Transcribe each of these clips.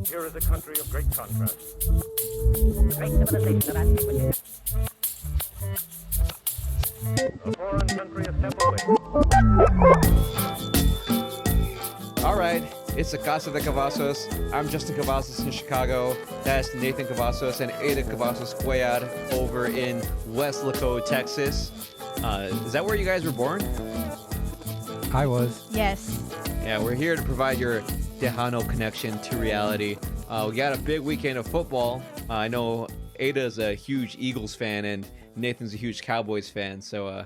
Here is a country of great contrast. Great civilization of antiquity. A foreign country a step away. All right, it's the Casa de Cavazos. I'm Justin Cavazos in Chicago. That's Nathan Cavazos and Ada Cavazos Cuellar over in Weslaco, Texas. Is that where you guys were born? I was. Yes. Yeah, we're here to provide your Tejano connection to reality. We got a big weekend of football. I know Ada's a huge Eagles fan and Nathan's a huge Cowboys fan, so...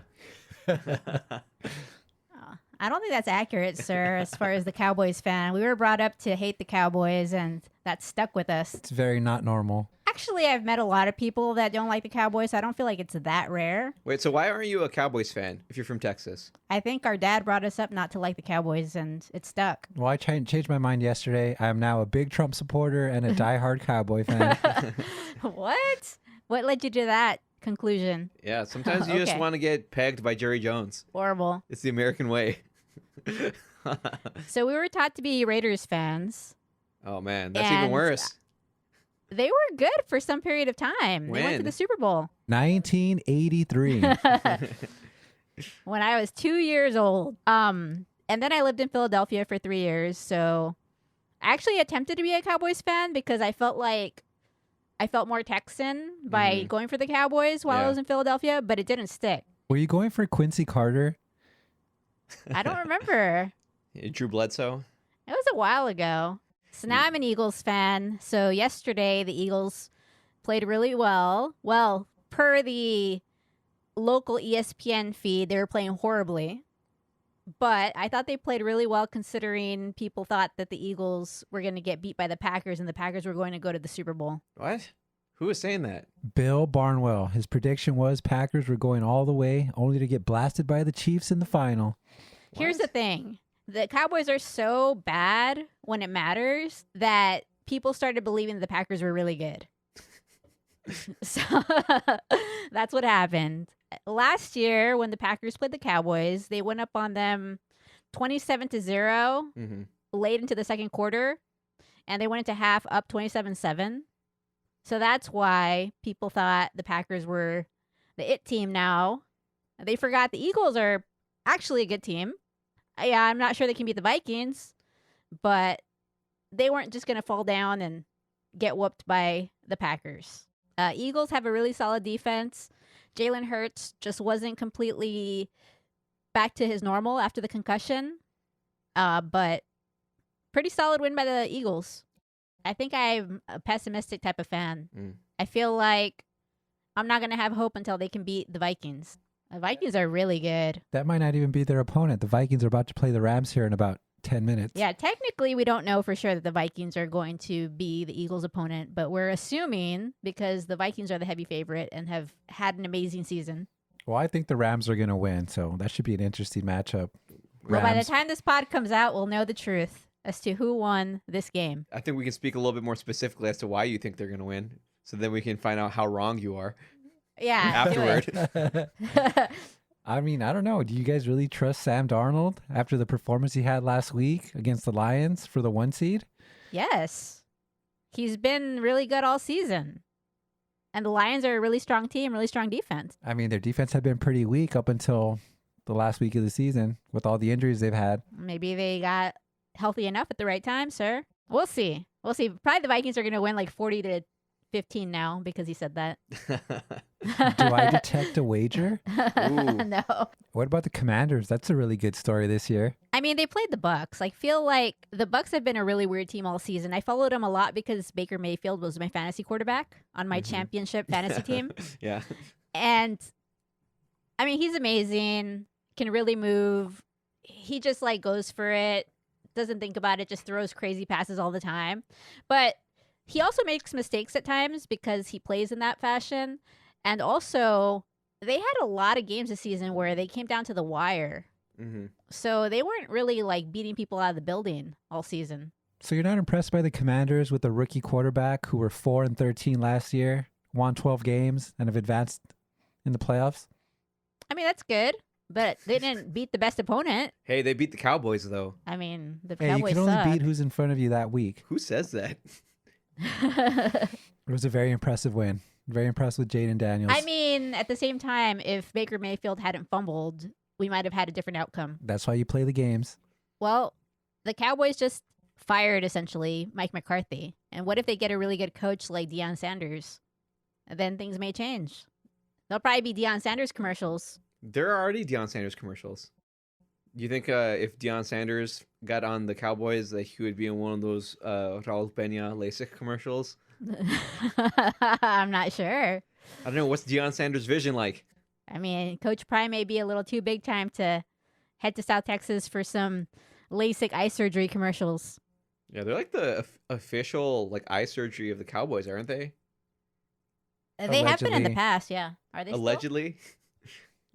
I don't think that's accurate, sir, as far as the Cowboys fan. We were brought up to hate the Cowboys, and that stuck with us. It's very not normal. Actually, I've met a lot of people that don't like the Cowboys, so I don't feel like it's that rare. Wait, so why aren't you a Cowboys fan if you're from Texas? I think our dad brought us up not to like the Cowboys, and it stuck. Well, I changed my mind yesterday. I am now a big Trump supporter and a diehard Cowboy fan. What? What led you to that conclusion? Yeah, sometimes you just Okay. want to get pegged by Jerry Jones. Horrible. It's the American way. So we were taught to be Raiders fans. Oh, man, that's even And- worse. They were good for some period of time. They went to When? the Super Bowl 1983. when I was 2 years old. And then I lived in Philadelphia for 3 years. So I actually attempted to be a Cowboys fan because I felt like I felt more Texan by going for the Cowboys while I Yeah. was in Philadelphia, but it didn't stick. Were you going for Quincy Carter? I don't remember. Drew Bledsoe? It was a while ago. So now I'm an Eagles fan. So yesterday the Eagles played really well. Well, per the local ESPN feed, they were playing horribly. But I thought they played really well considering people thought that the Eagles were going to get beat by the Packers and the Packers were going to go to the Super Bowl. What? Who was saying that? Bill Barnwell. His prediction was Packers were going all the way, only to get blasted by the Chiefs in the final. Here's the What? thing. The Cowboys are so bad when it matters that people started believing that the Packers were really good. So that's what happened. Last year, when the Packers played the Cowboys, they went up on them 27-0 Mm-hmm. late into the second quarter, and they went into half up 27-7. So that's why people thought the Packers were the it team now. They forgot the Eagles are actually a good team. Yeah, I'm not sure they can beat the Vikings, but they weren't just going to fall down and get whooped by the Packers. Eagles have a really solid defense. Jalen Hurts just wasn't completely back to his normal after the concussion, but pretty solid win by the Eagles. I think I'm a pessimistic type of fan. Mm. I feel like I'm not going to have hope until they can beat the Vikings. The Vikings are really good. That might not even be their opponent. The Vikings are about to play the Rams here in about 10 minutes. Yeah, technically, we don't know for sure that the Vikings are going to be the Eagles' opponent, but we're assuming because the Vikings are the heavy favorite and have had an amazing season. Well, I think the Rams are going to win, so that should be an interesting matchup. Well, by the Rams. time this pod comes out, we'll know the truth as to who won this game. I think we can speak a little bit more specifically as to why you think they're going to win, so then we can find out how wrong you are Yeah, do it. afterward. I mean, I don't know. Do you guys really trust Sam Darnold after the performance he had last week against the Lions for the 1 seed? Yes. He's been really good all season. And the Lions are a really strong team, really strong defense. I mean, their defense had been pretty weak up until the last week of the season with all the injuries they've had. Maybe they got healthy enough at the right time, sir. We'll see. We'll see. Probably the Vikings are going to win like 40-15 now because he said that. Do I detect a wager? Ooh. No. What about the Commanders? That's a really good story this year. I mean, they played the Bucks. I feel like the Bucks have been a really weird team all season. I followed them a lot because Baker Mayfield was my fantasy quarterback on my championship fantasy team. Yeah. And I mean, he's amazing, can really move. He just like goes for it, doesn't think about it, just throws crazy passes all the time. But he also makes mistakes at times because he plays in that fashion. And also, they had a lot of games this season where they came down to the wire. Mm-hmm. So they weren't really like beating people out of the building all season. So you're not impressed by the Commanders with the rookie quarterback who were 4-13 last year, won 12 games, and have advanced in the playoffs? I mean, that's good, but they didn't beat the best opponent. Hey, they beat the Cowboys, though. I mean, the Hey, you Cowboys can only suck. beat who's in front of you that week. Who says that? It was a very impressive win. Very impressed with Jaden Daniels. I mean, at the same time, if Baker Mayfield hadn't fumbled, we might have had a different outcome. That's why you play the games. Well, the Cowboys just fired, essentially, Mike McCarthy. And what if they get a really good coach like Deion Sanders? Then things may change. There'll probably be Deion Sanders commercials. There are already Deion Sanders commercials. Do you think if Deion Sanders got on the Cowboys, that he would be in one of those Raul Peña LASIK commercials? I'm not sure. I don't know. What's Deion Sanders' vision like? I mean, Coach Prime may be a little too big time to head to South Texas for some LASIK eye surgery commercials. Yeah, they're like the official like eye surgery of the Cowboys, aren't they? They have been in the Allegedly. past, yeah. Are they still? Allegedly.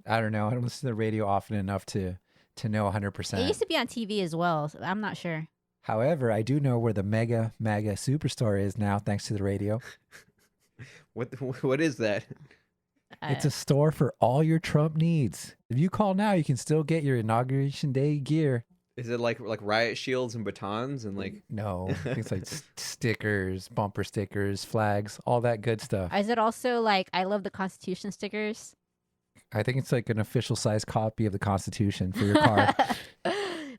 I don't know. I don't listen to the radio often enough to know It 100%. used to be on TV as well. So I'm not sure. However, I do know where the mega superstore is now, thanks to the radio. What is that? It's a store for all your Trump needs. If you call now, you can still get your inauguration day gear. Is it like riot shields and batons and like? No, things like stickers, bumper stickers, flags, all that good stuff. Is it also like I love the Constitution stickers? I think it's like an official size copy of the Constitution for your car.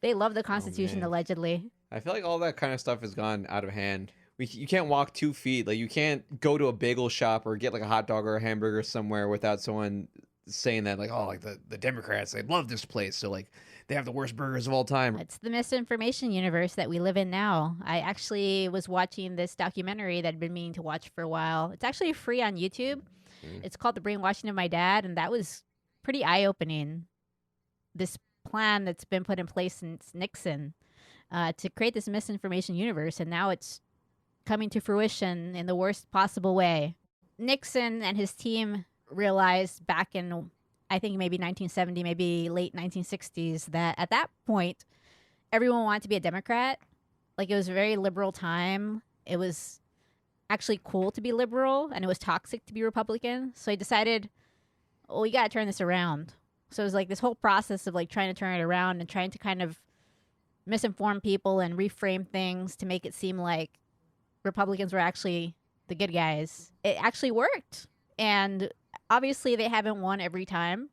They love the Constitution, man. allegedly. I feel like all that kind of stuff has gone out of hand. You can't walk 2 feet. Like you can't go to a bagel shop or get like a hot dog or a hamburger somewhere without someone saying that like, oh, like the Democrats, they love this place, so like they have the worst burgers of all time. It's the misinformation universe that we live in now. I actually was watching this documentary that I'd been meaning to watch for a while. It's actually free on YouTube. It's called The Brainwashing of My Dad, and that was pretty eye-opening. This plan that's been put in place since Nixon to create this misinformation universe, and now it's coming to fruition in the worst possible way. Nixon and his team realized back in, I think, maybe 1970, maybe late 1960s, that at that point, everyone wanted to be a Democrat. Like, it was a very liberal time. It was actually cool to be liberal, and it was toxic to be Republican. So he decided, well, we got to turn this around. So it was like this whole process of like trying to turn it around and trying to kind of misinform people and reframe things to make it seem like Republicans were actually the good guys. It actually worked. And obviously they haven't won every time.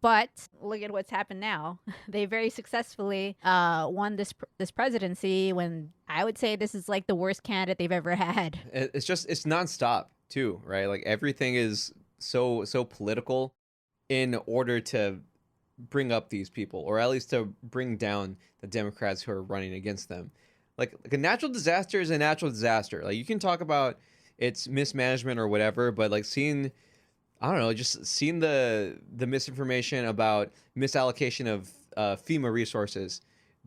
But look at what's happened now. They very successfully won this presidency when I would say this is like the worst candidate they've ever had. It's nonstop too, right? Like everything is so political in order to bring up these people, or at least to bring down the Democrats who are running against them. Like a natural disaster is a natural disaster. Like you can talk about its mismanagement or whatever, but like seeing the misinformation about misallocation of FEMA resources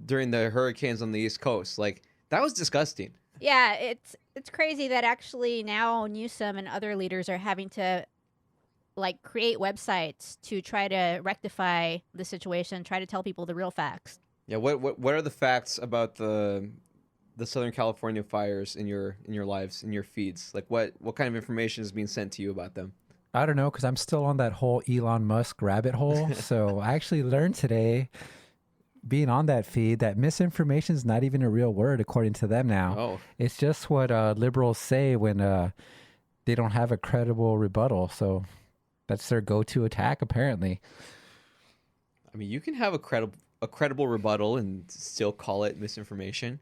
during the hurricanes on the East Coast, like that was disgusting. Yeah, it's crazy that actually now Newsom and other leaders are having to like create websites to try to rectify the situation, try to tell people the real facts. Yeah, what are the facts about the Southern California fires in your lives, in your feeds? Like what kind of information is being sent to you about them? I don't know, because I'm still on that whole Elon Musk rabbit hole. So I actually learned today, being on that feed, that misinformation is not even a real word according to them now. Oh. It's just what liberals say when they don't have a credible rebuttal. So that's their go-to attack, apparently. I mean, you can have a credible rebuttal and still call it misinformation.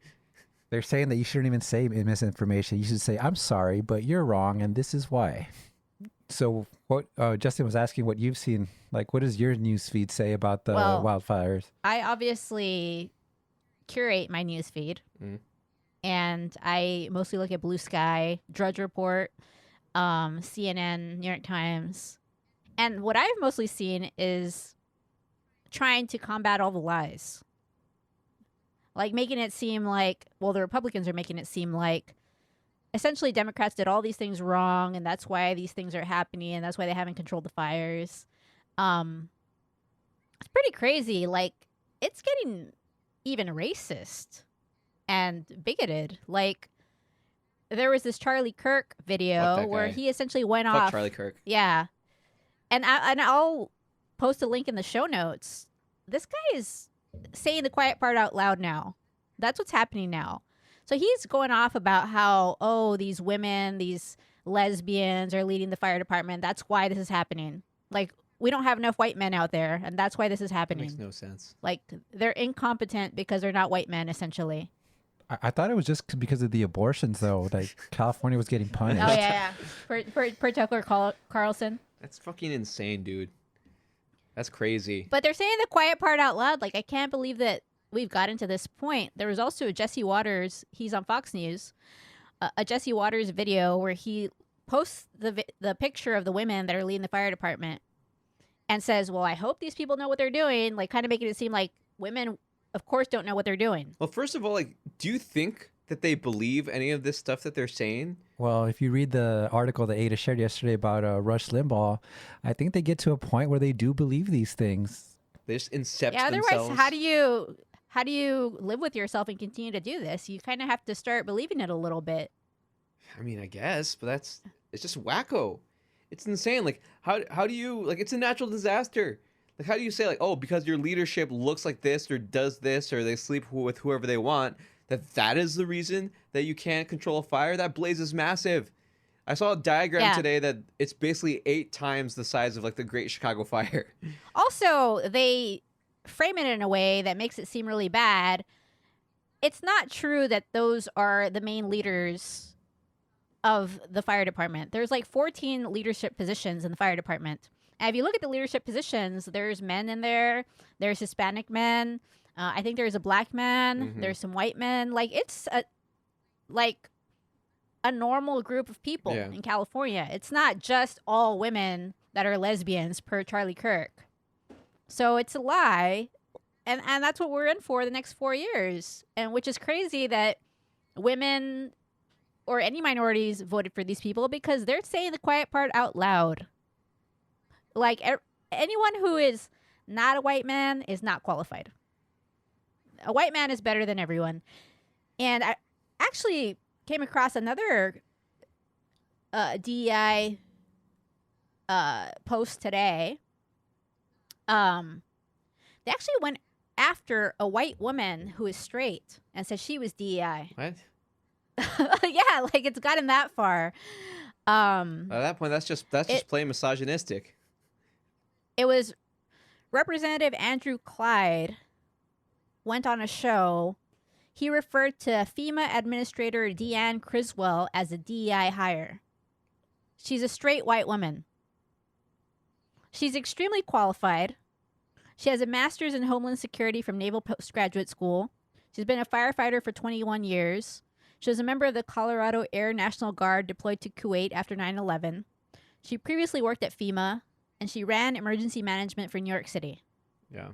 They're saying that you shouldn't even say misinformation. You should say, I'm sorry, but you're wrong, and this is why. So what Justin was asking what you've seen, like what does your news feed say about the wildfires? I obviously curate my news feed, and I mostly look at Blue Sky, Drudge Report, CNN, New York Times. And what I've mostly seen is trying to combat all the lies. Like making it seem like, well, the Republicans are making it seem like essentially Democrats did all these things wrong, and that's why these things are happening, and that's why they haven't controlled the fires. It's pretty crazy. Like, it's getting even racist and bigoted. Like, there was this Charlie Kirk video where he essentially went off. Charlie Kirk. Yeah. And I'll post a link in the show notes. This guy is saying the quiet part out loud now. That's what's happening now. So he's going off about how, oh, these women, these lesbians are leading the fire department. That's why this is happening. Like, we don't have enough white men out there, and that's why this is That happening. makes no sense. Like, they're incompetent because they're not white men, essentially. I thought it was just because of the abortions, though. Like California was getting punished. Oh, yeah. Per Tucker Carlson. That's fucking insane, dude. That's crazy. But they're saying the quiet part out loud. Like, I can't believe that we've gotten to this point. There was also Jesse Waters. He's on Fox News. A Jesse Waters video where he posts the picture of the women that are leading the fire department and says, well, I hope these people know what they're doing. Like, kind of making it seem like women, of course, don't know what they're doing. Well, first of all, like, do you think that they believe any of this stuff that they're saying? Well, if you read the article that Ada shared yesterday about Rush Limbaugh, I think they get to a point where they do believe these things. They just incept Yeah, otherwise, themselves. how do you live with yourself and continue to do this? You kind of have to start believing it a little bit. I mean, I guess, but it's just wacko. It's insane. Like, how do you, like, it's a natural disaster. Like, how do you say, like, oh, because your leadership looks like this or does this or they sleep with whoever they want, that is the reason that you can't control a fire? That blaze is massive. I saw a diagram today that it's basically 8 times the size of, like, the Great Chicago Fire. Also, they frame it in a way that makes it seem really bad. It's not true that those are the main leaders of the fire department. There's like 14 leadership positions in the fire department. And if you look at the leadership positions, there's men in there. There's Hispanic men. I think there's a black man. Mhm. There's some white men. Like, it's a normal group of people in California. It's not just all women that are lesbians per Charlie Kirk. So it's a lie. And that's what we're in for the next 4 years. And which is crazy that women or any minorities voted for these people because they're saying the quiet part out loud. Like, anyone who is not a white man is not qualified. A white man is better than everyone. And I actually came across another DEI post today. They actually went after a white woman who is straight and said she was DEI. What? Yeah, like, it's gotten that far. At that point, that's just plain misogynistic. It was Representative Andrew Clyde went on a show. He referred to FEMA Administrator Deanne Criswell as a DEI hire. She's a straight white woman. She's extremely qualified. She has a master's in Homeland Security from Naval Postgraduate School. She's been a firefighter for 21 years. She was a member of the Colorado Air National Guard deployed to Kuwait after 9/11. She previously worked at FEMA, and she ran emergency management for New York City. Yeah.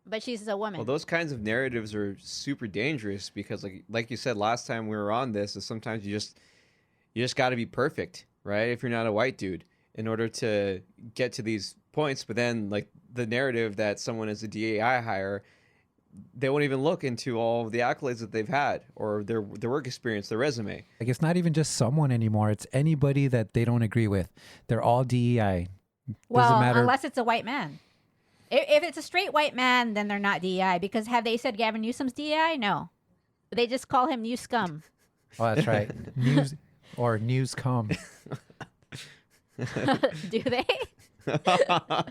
But she's a woman. Well, those kinds of narratives are super dangerous because, like you said last time we were on this, is sometimes you just got to be perfect, right? If you're not a white dude, in order to get to these points. But then, like, the narrative that someone is a DEI hire, they won't even look into all of the accolades that they've had or their work experience, their resume. Like, it's not even just someone anymore. It's anybody that they don't agree with. They're all DEI. Well, Doesn't matter. unless it's a white man. If it's a straight white man, then they're not DEI. Because have they said Gavin Newsom's DEI? No. They just call him New Scum. Oh, that's right. News or Newscom. Do they? I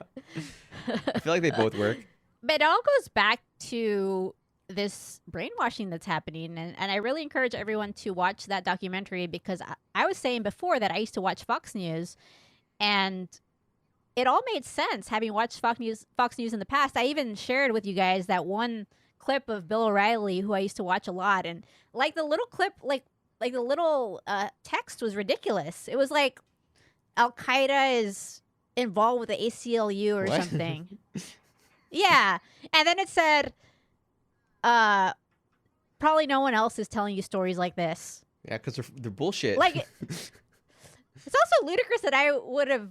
feel like they both work. But it all goes back to this brainwashing that's happening. And I really encourage everyone to watch that documentary because I was saying before that I used to watch Fox News. And it all made sense having watched Fox News in the past. I even shared with you guys that one clip of Bill O'Reilly, who I used to watch a lot. And like the little clip, like the little text was ridiculous. It was like Al Qaeda is involved with the ACLU or What? something. Yeah. And then it said, probably no one else is telling you stories like this. Yeah, because they're bullshit. Like, it's also ludicrous that I would have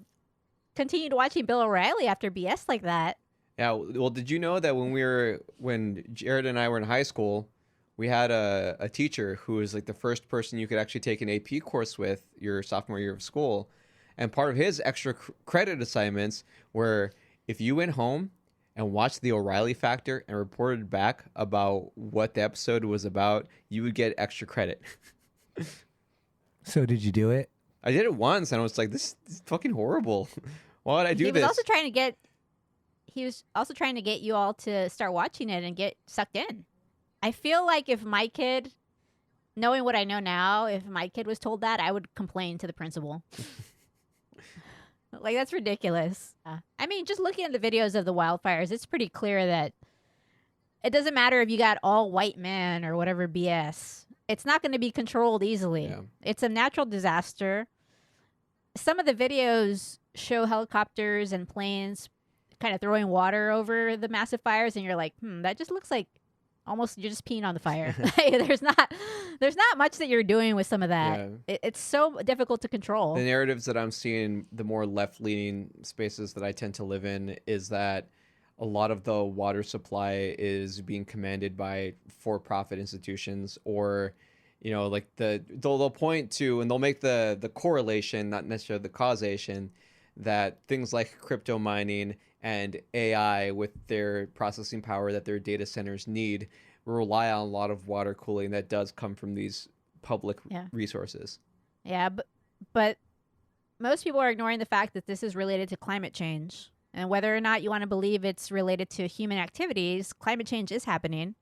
continued watching Bill O'Reilly after BS like that. Yeah, well, did you know that when Jared and I were in high school, we had a teacher who was like the first person you could actually take an AP course with your sophomore year of school. And part of his extra credit assignments were if you went home and watched the O'Reilly Factor and reported back about what the episode was about, you would get extra credit. So did you do it? I did it once, and I was like, "This is fucking horrible. Why would I do He was this?" also trying to get. He was also trying to get you all to start watching it and get sucked in. I feel like if my kid, knowing what I know now, if my kid was told that, I would complain to the principal. Like, that's ridiculous. I mean, just looking at the videos of the wildfires, it's pretty clear that it doesn't matter if you got all white men or whatever BS. It's not going to be controlled easily. Yeah. It's a natural disaster. Some of the videos show helicopters and planes kind of throwing water over the massive fires, and you're like, that just looks like almost you're just peeing on the fire. there's not much that you're doing with some of that. Yeah. It's so difficult to control. The narratives that I'm seeing, the more left-leaning spaces that I tend to live in, is that a lot of the water supply is being commanded by for-profit institutions, or, you know, like they'll point to, and they'll make the correlation, not necessarily the causation, that things like crypto mining and AI, with their processing power that their data centers need, rely on a lot of water cooling that does come from these public resources. Yeah, but most people are ignoring the fact that this is related to climate change. And whether or not you want to believe it's related to human activities, climate change is happening.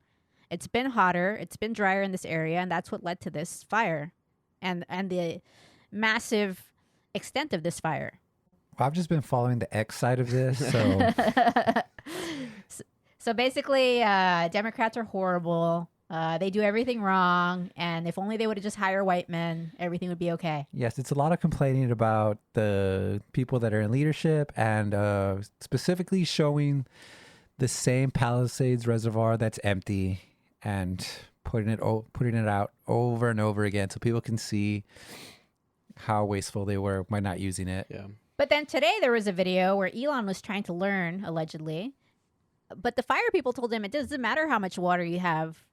It's been hotter, it's been drier in this area, and that's what led to this fire and the massive extent of this fire. I've just been following the X side of this, so So basically, Democrats are horrible. They do everything wrong, and if only they would have just hired white men, everything would be okay. yes, it's a lot of complaining about the people that are in leadership, and specifically showing the same Palisades reservoir that's empty and putting it out over and over again so people can see how wasteful they were by not using it. Yeah. But then today there was a video where Elon was trying to learn, allegedly. But the fire people told him it doesn't matter how much water you have.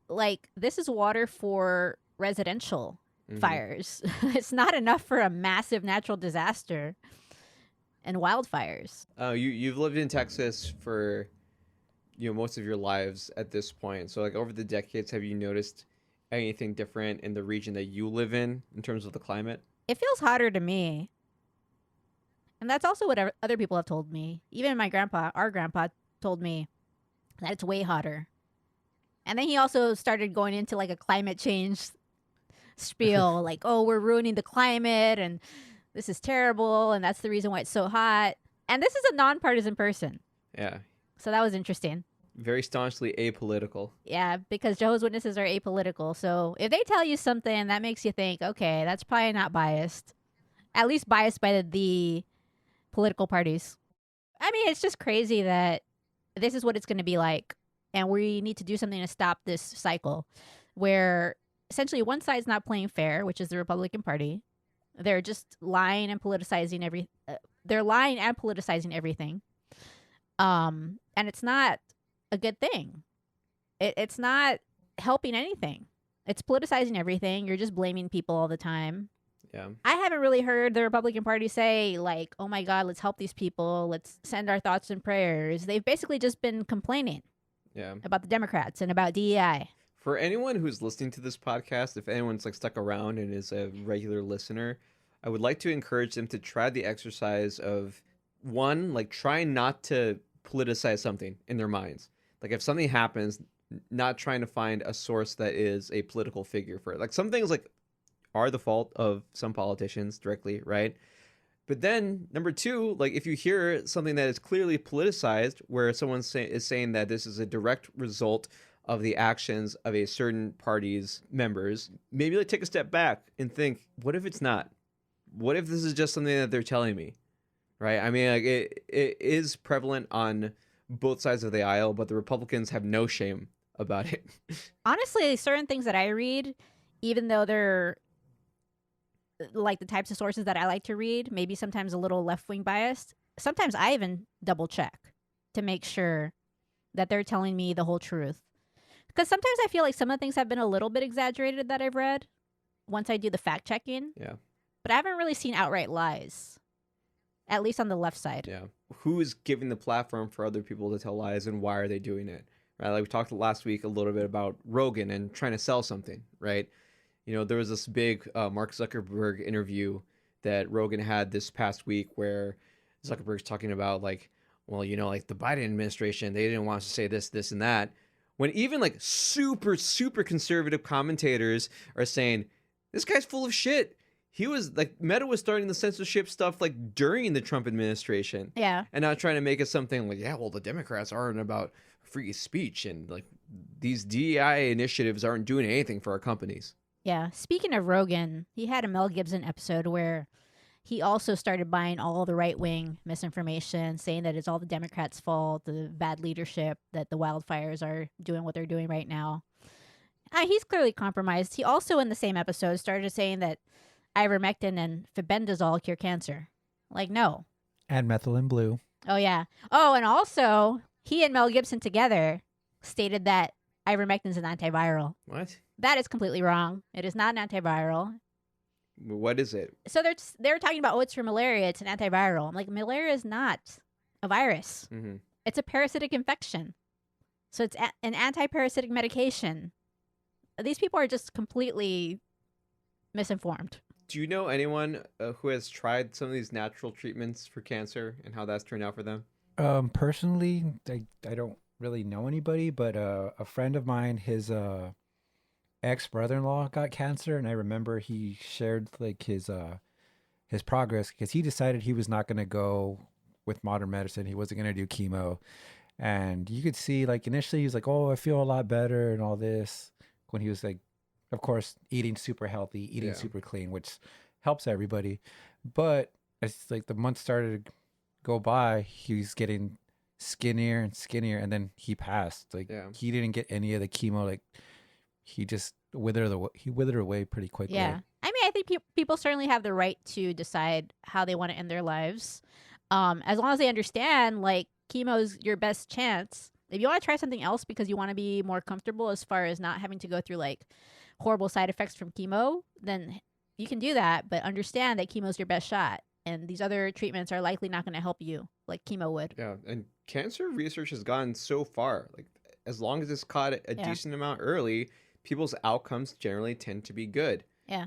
Like, this is water for residential fires. It's not enough for a massive natural disaster and wildfires. You've lived in Texas for, you know, most of your lives at this point. So, like, over the decades, have you noticed anything different in the region that you live in terms of the climate? It feels hotter to me. And that's also what other people have told me. Even our grandpa told me that it's way hotter. And then he also started going into like a climate change spiel, like, oh, we're ruining the climate and this is terrible and that's the reason why it's so hot. And this is a nonpartisan person. Yeah. So that was interesting. Very staunchly apolitical. Yeah, because Jehovah's Witnesses are apolitical. So if they tell you something that makes you think, okay, that's probably not biased, at least biased by the political parties. I mean, it's just crazy that this is what it's going to be like. And we need to do something to stop this cycle where essentially one side's not playing fair, which is the Republican Party. They're just lying and politicizing everything. And it's not a good thing. It's not helping anything. It's politicizing everything. You're just blaming people all the time. Yeah. I haven't really heard the Republican Party say, like, oh my God, let's help these people. Let's send our thoughts and prayers. They've basically just been complaining about the Democrats and about DEI. For anyone who's listening to this podcast, if anyone's like stuck around and is a regular listener, I would like to encourage them to try the exercise of, one, like, trying not to politicize something in their minds. Like, if something happens, not trying to find a source that is a political figure for it. Like, some things like are the fault of some politicians directly, right? But then number two, like, if you hear something that is clearly politicized, where someone is saying that this is a direct result of the actions of a certain party's members, maybe like take a step back and think, what if it's not? What if this is just something that they're telling me, right? I mean, like, it is prevalent on both sides of the aisle, but the Republicans have no shame about it. Honestly, certain things that I read, even though they're like the types of sources that I like to read, maybe sometimes a little left-wing biased, sometimes I even double check to make sure that they're telling me the whole truth. Because sometimes I feel like some of the things have been a little bit exaggerated that I've read once I do the fact checking. Yeah. But I haven't really seen outright lies, at least on the left side. Yeah. who is giving the platform for other people to tell lies, and why are they doing it? Right? Like we talked last week a little bit about Rogan and trying to sell something, right? There was this big Mark Zuckerberg interview that Rogan had this past week where Zuckerberg's talking about like, well, like the Biden administration, they didn't want us to say this, this, and that. When even like super, super conservative commentators are saying, this guy's full of shit. He was like, Meta was starting the censorship stuff like during the Trump administration. Yeah. And not trying to make it something like, yeah, well, the Democrats aren't about free speech, and like these DEI initiatives aren't doing anything for our companies. Yeah. Speaking of Rogan, he had a Mel Gibson episode where he also started buying all the right-wing misinformation, saying that it's all the Democrats' fault, the bad leadership, that the wildfires are doing what they're doing right now. He's clearly compromised. He also, in the same episode, started saying that ivermectin and febendazole cure cancer. Like, no. And methylene blue. Oh, yeah. Oh, and also, he and Mel Gibson together stated that ivermectin is an antiviral. What? That is completely wrong. It is not an antiviral. What is it? So they're talking about, it's for malaria. It's an antiviral. I'm like, malaria is not a virus. Mm-hmm. It's a parasitic infection. So it's an anti-parasitic medication. These people are just completely misinformed. Do you know anyone who has tried some of these natural treatments for cancer and how that's turned out for them? Personally, I don't really know anybody, but a friend of mine, his ex-brother-in-law got cancer, and I remember he shared like his progress because he decided he was not going to go with modern medicine. He wasn't going to do chemo, and you could see like initially he was like, "Oh, I feel a lot better," and all this when he was like, of course, eating super healthy, eating super clean, which helps everybody. But as like the months started to go by, he was getting skinnier and skinnier, and then he passed. Like he didn't get any of the chemo. Like he just withered away pretty quickly. Yeah. I mean, I think people certainly have the right to decide how they want to end their lives. As long as they understand, like, chemo's your best chance. If you want to try something else because you want to be more comfortable as far as not having to go through, like, horrible side effects from chemo, then you can do that. But understand that chemo's your best shot. And these other treatments are likely not going to help you like chemo would. Yeah, and cancer research has gone so far. Like, as long as it's caught a decent amount early, people's outcomes generally tend to be good. Yeah.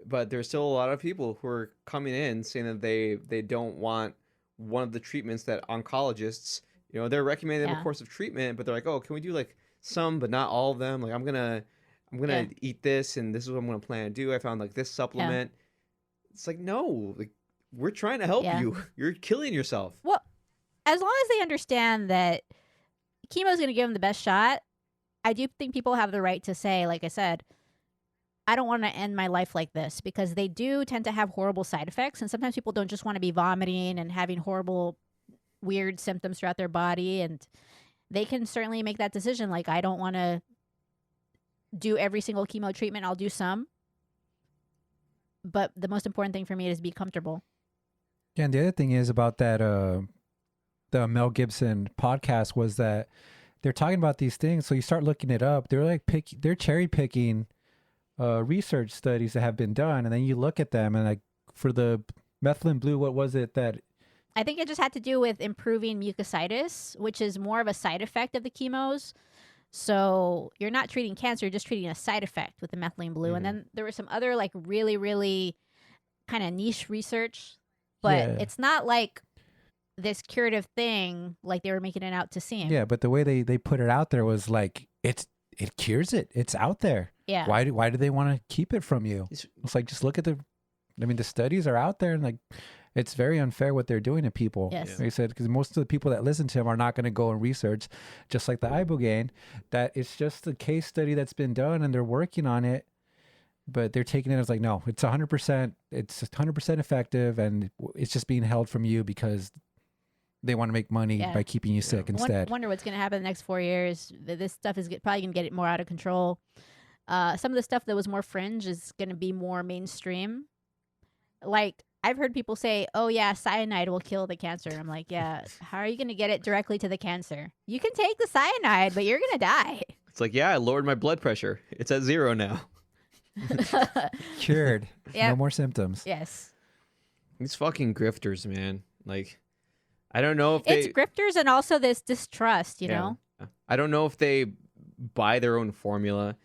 But there's still a lot of people who are coming in saying that they don't want one of the treatments that oncologists, they're recommending them a course of treatment, but they're like, oh, can we do like some, but not all of them? Like, I'm gonna eat this, and this is what I'm gonna plan to do. I found like this supplement. It's like, no, like, we're trying to help you. You're killing yourself. Well, as long as they understand that chemo is going to give them the best shot, I do think people have the right to say, like I said, I don't want to end my life like this, because they do tend to have horrible side effects. And sometimes people don't just want to be vomiting and having horrible, weird symptoms throughout their body. And they can certainly make that decision. Like, I don't want to do every single chemo treatment. I'll do some. But the most important thing for me is be comfortable. Yeah, and the other thing is about that the Mel Gibson podcast was that they're talking about these things. So you start looking it up. They're like they're cherry picking research studies that have been done, and then you look at them, and like for the methylene blue, what was it that? I think it just had to do with improving mucositis, which is more of a side effect of the chemos. So you're not treating cancer, you're just treating a side effect with the methylene blue. And then there was some other like really, really kind of niche research, but it's not like this curative thing like they were making it out to seem. Yeah, but the way they put it out there was like it cures it. It's out there. Yeah. Why do they want to keep it from you? It's like, just look at the studies are out there, and like it's very unfair what they're doing to people. Yes. Like I said, because most of the people that listen to him are not going to go and research, just like the ibogaine, that it's just a case study that's been done and they're working on it, but they're taking it as like, no, it's 100%, it's 100% effective, and it's just being held from you because they want to make money by keeping you sick instead. Wonder what's going to happen in the next 4 years. This stuff is probably going to get it more out of control. Some of the stuff that was more fringe is going to be more mainstream. Like, I've heard people say, oh yeah, cyanide will kill the cancer. I'm like, yeah, how are you going to get it directly to the cancer? You can take the cyanide, but you're going to die. It's like, yeah, I lowered my blood pressure. It's at 0 now. Cured. No more symptoms. Yes. These fucking grifters, man. Like, I don't know if It's they. grifters and also this distrust, you know? I don't know if they buy their own formula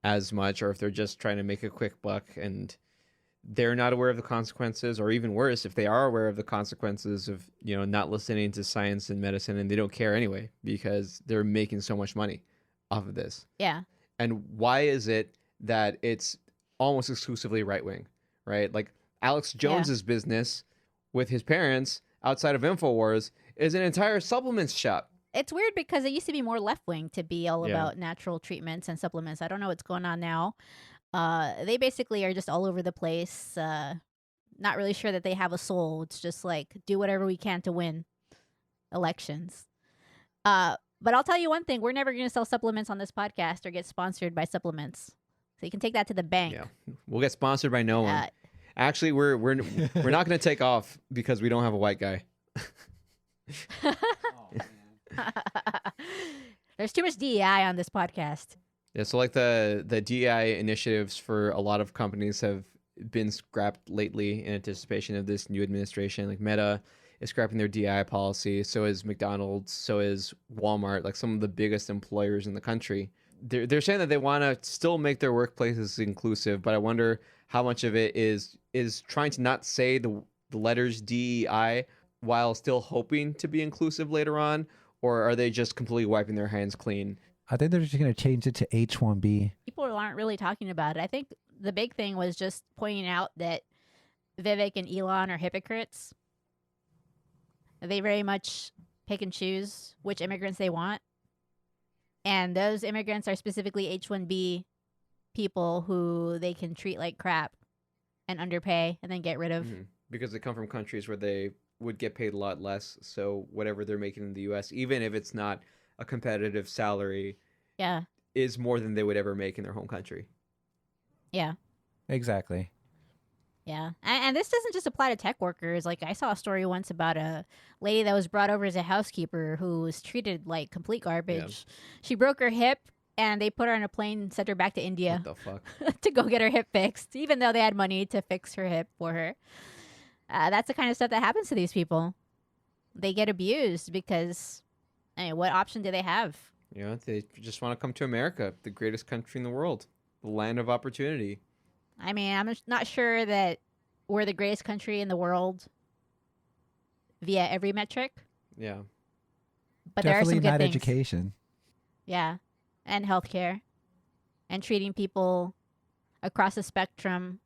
as much, or if they're just trying to make a quick buck and they're not aware of the consequences, or even worse, if they are aware of the consequences of, not listening to science and medicine, and they don't care anyway because they're making so much money off of this. Yeah. And why is it that it's almost exclusively right wing, right? Like Alex Jones's business with his parents outside of InfoWars is an entire supplements shop. It's weird because it used to be more left wing to be all Yeah. about natural treatments and supplements. I don't know what's going on now. They basically are just all over the place. Not really sure that they have a soul. It's just like do whatever we can to win elections. But I'll tell you one thing: we're never going to sell supplements on this podcast or get sponsored by supplements. So you can take that to the bank. Yeah, we'll get sponsored by no one. Uh, Actually, we're not going to take off because we don't have a white guy. There's too much DEI on this podcast. Yeah, so like the DEI initiatives for a lot of companies have been scrapped lately in anticipation of this new administration. Like Meta is scrapping their DEI policy. So is McDonald's. So is Walmart. Like some of the biggest employers in the country. They're saying that they want to still make their workplaces inclusive, but I wonder how much of it is trying to not say the letters DEI while still hoping to be inclusive later on, or are they just completely wiping their hands clean? I think they're just going to change it to H1B. People aren't really talking about it. I think the big thing was just pointing out that Vivek and Elon are hypocrites. They very much pick and choose which immigrants they want. And those immigrants are specifically H-1B people who they can treat like crap and underpay and then get rid of. Mhm. Because they come from countries where they would get paid a lot less. So whatever they're making in the U.S., even if it's not a competitive salary, Yeah. is more than they would ever make in their home country. Yeah. Exactly. Yeah. And this doesn't just apply to tech workers. Like, I saw a story once about a lady that was brought over as a housekeeper who was treated like complete garbage. She broke her hip, and they put her on a plane and sent her back to India What the fuck? to go get her hip fixed, even though they had money to fix her hip for her. That's the kind of stuff that happens to these people. They get abused because, I mean, what option do they have? They just want to come to America, the greatest country in the world, the land of opportunity. I mean, I'm not sure that we're the greatest country in the world via every metric, Yeah. but there are Definitely some good not things. education. Yeah, and healthcare, and treating people across the spectrum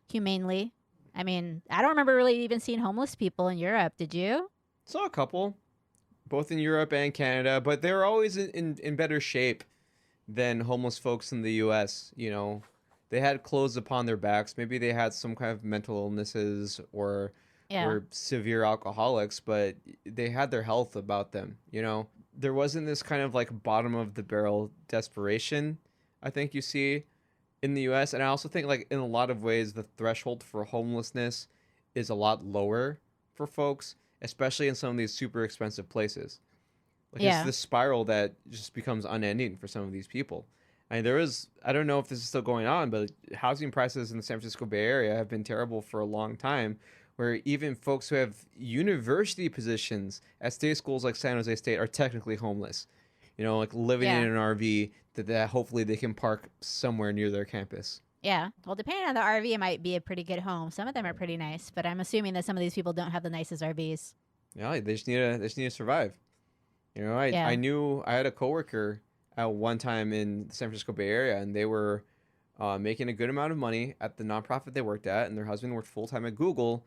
humanely. I mean, I don't remember really even seeing homeless people in Europe. Did you? Saw a couple, both in Europe and Canada, but they're always in better shape than homeless folks in the U.S. They had clothes upon their backs. Maybe they had some kind of mental illnesses or Yeah. were severe alcoholics, but they had their health about them. There wasn't this kind of like bottom of the barrel desperation I think you see in the U.S. And I also think like in a lot of ways the threshold for homelessness is a lot lower for folks, especially in some of these super expensive places. Like Yeah. it's this spiral that just becomes unending for some of these people. I mean, I don't know if this is still going on, but housing prices in the San Francisco Bay Area have been terrible for a long time, where even folks who have university positions at state schools like San Jose State are technically homeless. Like living Yeah. in an RV that hopefully they can park somewhere near their campus. Yeah. Well, depending on the RV, it might be a pretty good home. Some of them are pretty nice, but I'm assuming that some of these people don't have the nicest RVs. Yeah, they just need to survive. I Yeah. knew I had a coworker at one time in the San Francisco Bay Area, and they were making a good amount of money at the nonprofit they worked at, and their husband worked full time at Google,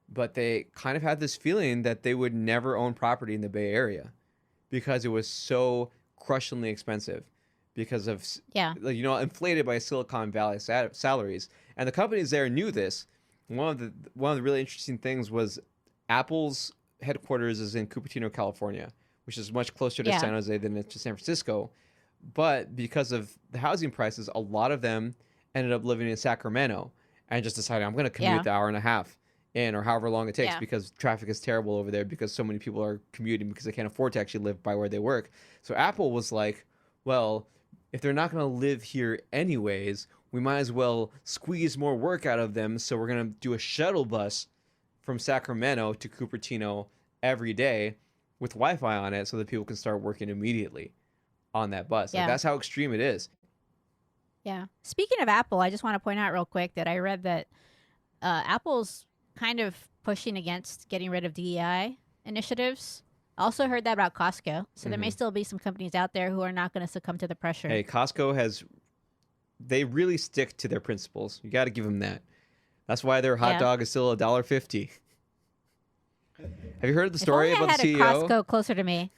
but they kind of had this feeling that they would never own property in the Bay Area because it was so crushingly expensive because of Yeah. inflated by Silicon Valley salaries, and the companies there knew this. One of the really interesting things was Apple's headquarters is in Cupertino, California, which is much closer to Yeah. San Jose than it's to San Francisco. But because of the housing prices, a lot of them ended up living in Sacramento and just decided, I'm going to commute Yeah. the hour and a half or however long it takes Yeah. because traffic is terrible over there because so many people are commuting because they can't afford to actually live by where they work. So Apple was like, well, if they're not going to live here anyways, we might as well squeeze more work out of them. So we're going to do a shuttle bus from Sacramento to Cupertino every day with Wi-Fi on it so that people can start working immediately on that bus. Like, Yeah. that's how extreme it is. Yeah. Speaking of Apple, I just want to point out real quick that I read that Apple's kind of pushing against getting rid of DEI initiatives. I also heard that about Costco. So there may still be some companies out there who are not going to succumb to the pressure. Hey, Costco they really stick to their principles. You got to give them that. That's why their hot Yeah. dog is still $1.50. Have you heard of the If story only I about had the a CEO? Costco closer to me.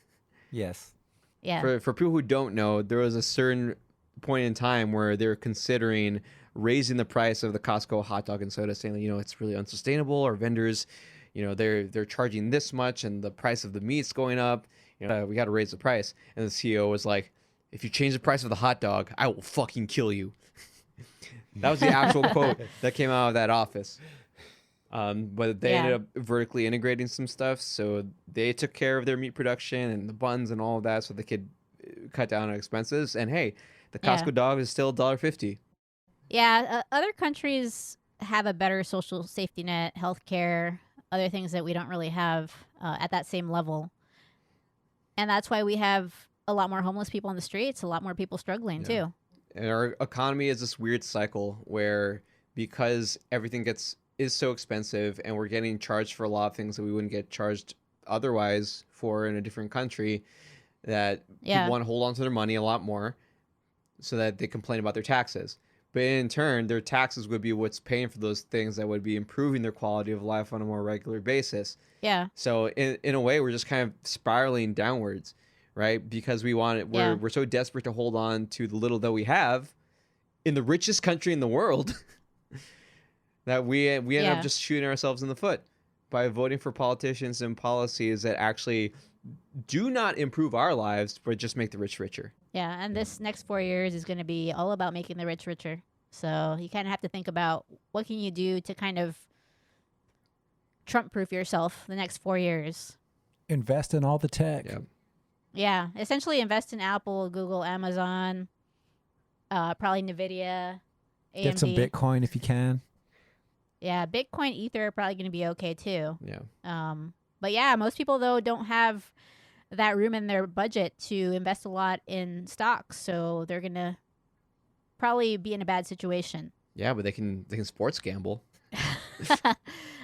Yes. Yeah. For people who don't know, there was a certain point in time where they're considering raising the price of the Costco hot dog and soda, saying, it's really unsustainable. Our vendors, they're charging this much, and the price of the meat's going up. We got to raise the price. And the CEO was like, "If you change the price of the hot dog, I will fucking kill you." That was the actual quote that came out of that office. But they ended up vertically integrating some stuff, so they took care of their meat production and the buns and all of that, so they could cut down on expenses. And hey, the Costco dog is still $1.50. Yeah. Other countries have a better social safety net, healthcare, other things that we don't really have at that same level. And that's why we have a lot more homeless people on the streets, a lot more people struggling too. And our economy is this weird cycle where, because everything is so expensive and we're getting charged for a lot of things that we wouldn't get charged otherwise for in a different country, that people want to hold on to their money a lot more so that they complain about their taxes. But in turn, their taxes would be what's paying for those things that would be improving their quality of life on a more regular basis. Yeah. So in a way, we're just kind of spiraling downwards, right? Because we're so desperate to hold on to the little that we have in the richest country in the world that we end up just shooting ourselves in the foot by voting for politicians and policies that actually do not improve our lives, but just make the rich richer. Yeah. And this next 4 years is going to be all about making the rich richer. So you kind of have to think about what can you do to kind of Trump-proof yourself the next 4 years. Invest in all the tech. Yeah. Yeah. Essentially invest in Apple, Google, Amazon, probably NVIDIA, AMD. Get some Bitcoin if you can. Yeah. Bitcoin, Ether are probably going to be okay too. Yeah. But yeah, most people though don't have that room in their budget to invest a lot in stocks, so they're gonna probably be in a bad situation. Yeah, but they can sports gamble. I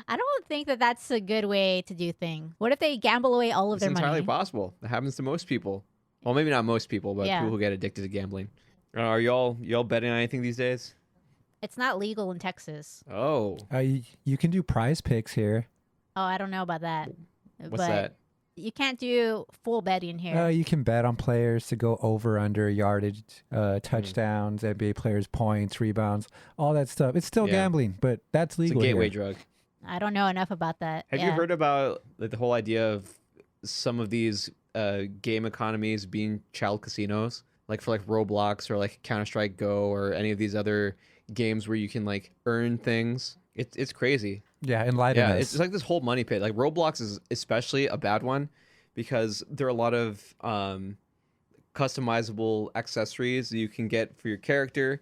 don't think that that's a good way to do things. What if they gamble away all of It's their entirely money? possible. That happens to most people. Well, maybe not most people, but Yeah. people who get addicted to gambling. Are y'all betting on anything these days? It's not legal in Texas. Oh, You can do prize picks here. Oh, I don't know about that. what's but that? You can't do full betting here. You can bet on players to go over, under yardage, touchdowns, NBA players' points, rebounds, all that stuff. It's still Yeah. gambling, but that's It's a legal gateway here. drug. I don't know enough about that. Have you heard about the whole idea of some of these game economies being child casinos, like for Roblox or Counter-Strike Go or any of these other games where you can earn things? It's crazy. Yeah, enlighten us. It's like this whole money pit. Like Roblox is especially a bad one because there are a lot of customizable accessories that you can get for your character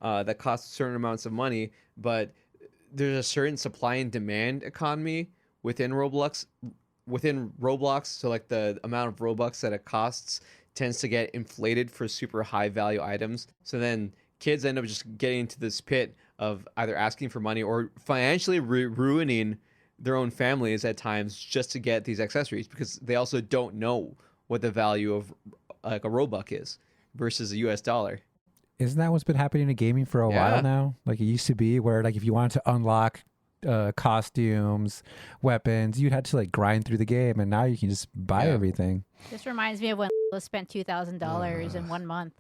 that cost certain amounts of money, but there's a certain supply and demand economy within Roblox. So the amount of Robux that it costs tends to get inflated for super high value items. So then kids end up just getting into this pit of either asking for money or financially ruining their own families at times just to get these accessories, because they also don't know what the value of a Robux is versus a US dollar. Isn't that what's been happening in gaming for a while now? Like it used to be where if you wanted to unlock costumes, weapons, you had to grind through the game, and now you can just buy everything. This reminds me of when I spent $2,000 in 1 month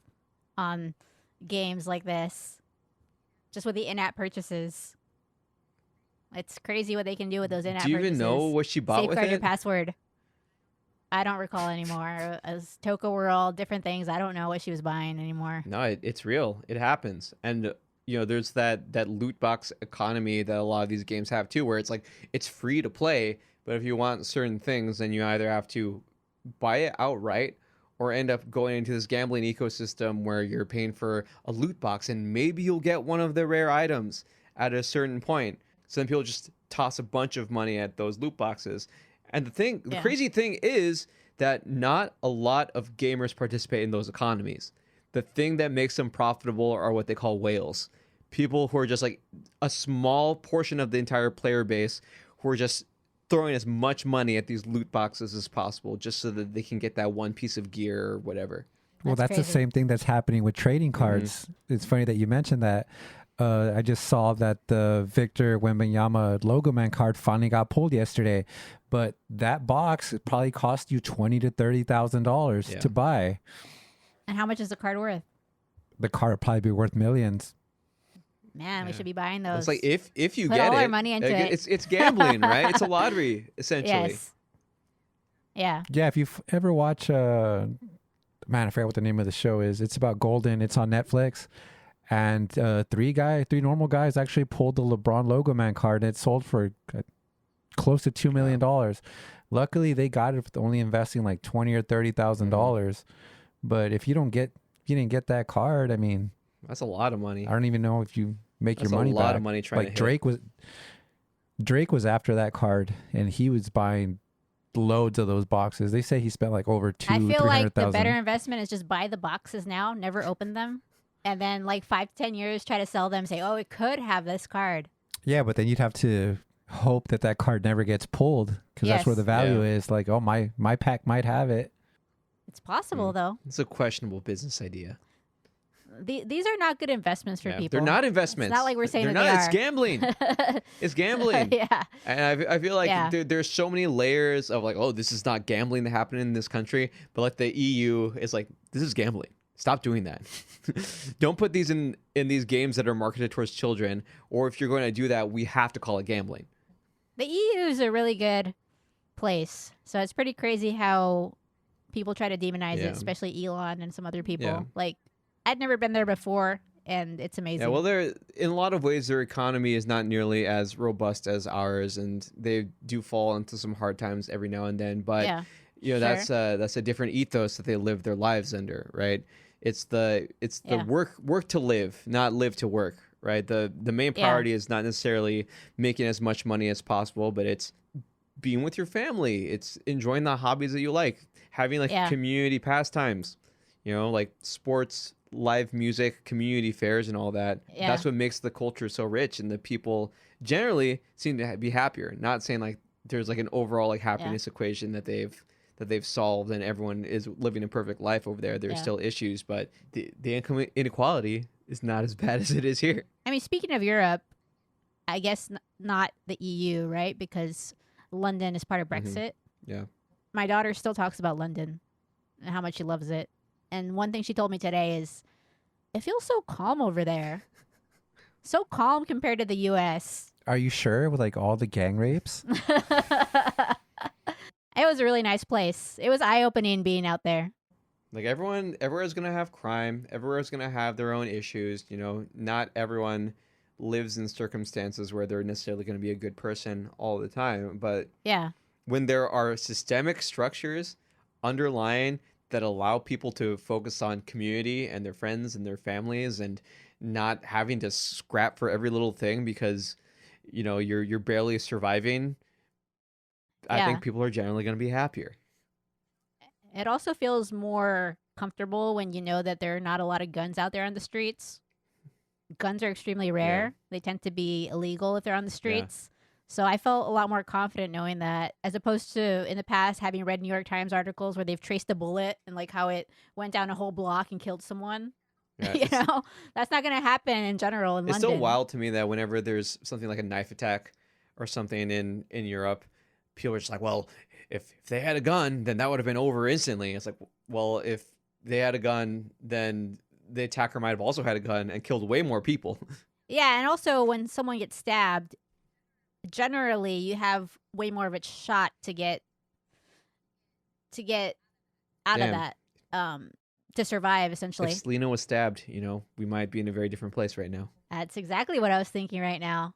on games like this, just with the in-app purchases. It's crazy what they can do with those in-app purchases. Do you even know what she bought with Safeguard your it? password. I don't recall anymore. As Toca World, different things. I don't know what she was buying anymore. No, it's real. It happens. And there's that loot box economy that a lot of these games have too, where it's free to play, but if you want certain things, then you either have to buy it outright or end up going into this gambling ecosystem where you're paying for a loot box and maybe you'll get one of the rare items at a certain point. So then people just toss a bunch of money at those loot boxes, And the Yeah. crazy thing is that not a lot of gamers participate in those economies. The thing that makes them profitable are what they call whales. People who are just like a small portion of the entire player base who are just throwing as much money at these loot boxes as possible just so that they can get that one piece of gear or whatever. Well, that's the crazy. same thing that's happening with trading cards. It's funny that you mentioned that. I just saw that the Victor Wembanyama Logo Man card finally got pulled yesterday, but that box probably cost you $20,000 to $30,000 Yeah. to buy. And how much is the card worth? The card would probably be worth millions. Man, we Yeah. should be buying those. It's like if you Put get all it, our money into it. it's gambling, right? It's a lottery essentially. Yes. Yeah. Yeah, if you ever watch, man, I forget what the name of the show is. It's about Golden. It's on Netflix. And three normal guys actually pulled the LeBron Logo Man card, and it sold for close to $2 million. Luckily, they got it with only investing like $20,000 or $30,000. But if you didn't get that card, I mean, That's a lot of money. I don't even know if you make That's your money a lot back. of money trying Like to hit. Drake was after that card, and he was buying loads of those boxes. They say he spent like over I feel like the 300,000. better investment is just buy the boxes now, never open them, and then like 5 to 10 years try to sell them. Say, oh, it could have this card. Yeah, but then you'd have to hope that card never gets pulled because that's where Yes. the value Yeah. is. Like, oh, my pack might have it. It's possible though. It's a questionable business idea. These are not good investments for Yeah, people. they're not investments. It's not like we're saying they're that not. they It's are. gambling. It's gambling. Yeah. And I feel like Yeah. there's so many layers of like, oh, this is not gambling that happened in this country, but like the EU is like, this is gambling. Stop doing that. Don't put these in these games that are marketed towards children. Or if you're going to do that, we have to call it gambling. The EU is a really good place. So it's pretty crazy how people try to demonize Yeah. it, especially Elon and some other people. Yeah. Like, I'd never been there before, and it's amazing. Yeah, well, they're in a lot of ways their economy is not nearly as robust as ours, and they do fall into some hard times every now and then. But yeah. you know, Sure. that's a different ethos that they live their lives under, right? It's the Yeah. work to live, not live to work, right? The main Yeah. priority is not necessarily making as much money as possible, but it's being with your family. It's enjoying the hobbies that you like, having like Yeah. community pastimes, you know, like sports, live music, community fairs, and all that. Yeah. That's what makes the culture so rich, and the people generally seem to be happier. Not saying like there's like an overall like happiness equation that they've solved and everyone is living a perfect life over there. There's Yeah. still issues, but the income inequality is not as bad as it is here. I mean, speaking of Europe, I guess not the EU, right? Because London is part of Brexit. Yeah. My daughter still talks about London and how much she loves it. And one thing she told me today is, it feels so calm over there. So calm compared to the U.S. Are you sure with like all the gang rapes? It was a really nice place. It was eye-opening being out there. Like everywhere's gonna have crime. Everywhere's gonna have their own issues. You know, not everyone lives in circumstances where they're necessarily going to be a good person all the time. But Yeah. when there are systemic structures underlying that allow people to focus on community and their friends and their families and not having to scrap for every little thing because, you know, you're barely surviving, I Yeah. think people are generally going to be happier. It also feels more comfortable when you know that there are not a lot of guns out there on the streets. Guns are extremely rare. They tend to be illegal if they're on the streets. So I felt a lot more confident knowing that, as opposed to in the past having read New York Times articles where they've traced a bullet and like how it went down a whole block and killed someone. Yeah, You know, that's not going to happen in general in it's London. still wild to me that whenever there's something like a knife attack or something in Europe, people are just like, well, if they had a gun, then that would have been over instantly. It's like, well, if they had a gun, then the attacker might have also had a gun and killed way more people. Yeah, and also when someone gets stabbed, generally you have way more of a shot to get out Damn. of that, to survive essentially. If Selena was stabbed, you know, we might be in a very different place right now. That's exactly what I was thinking right now.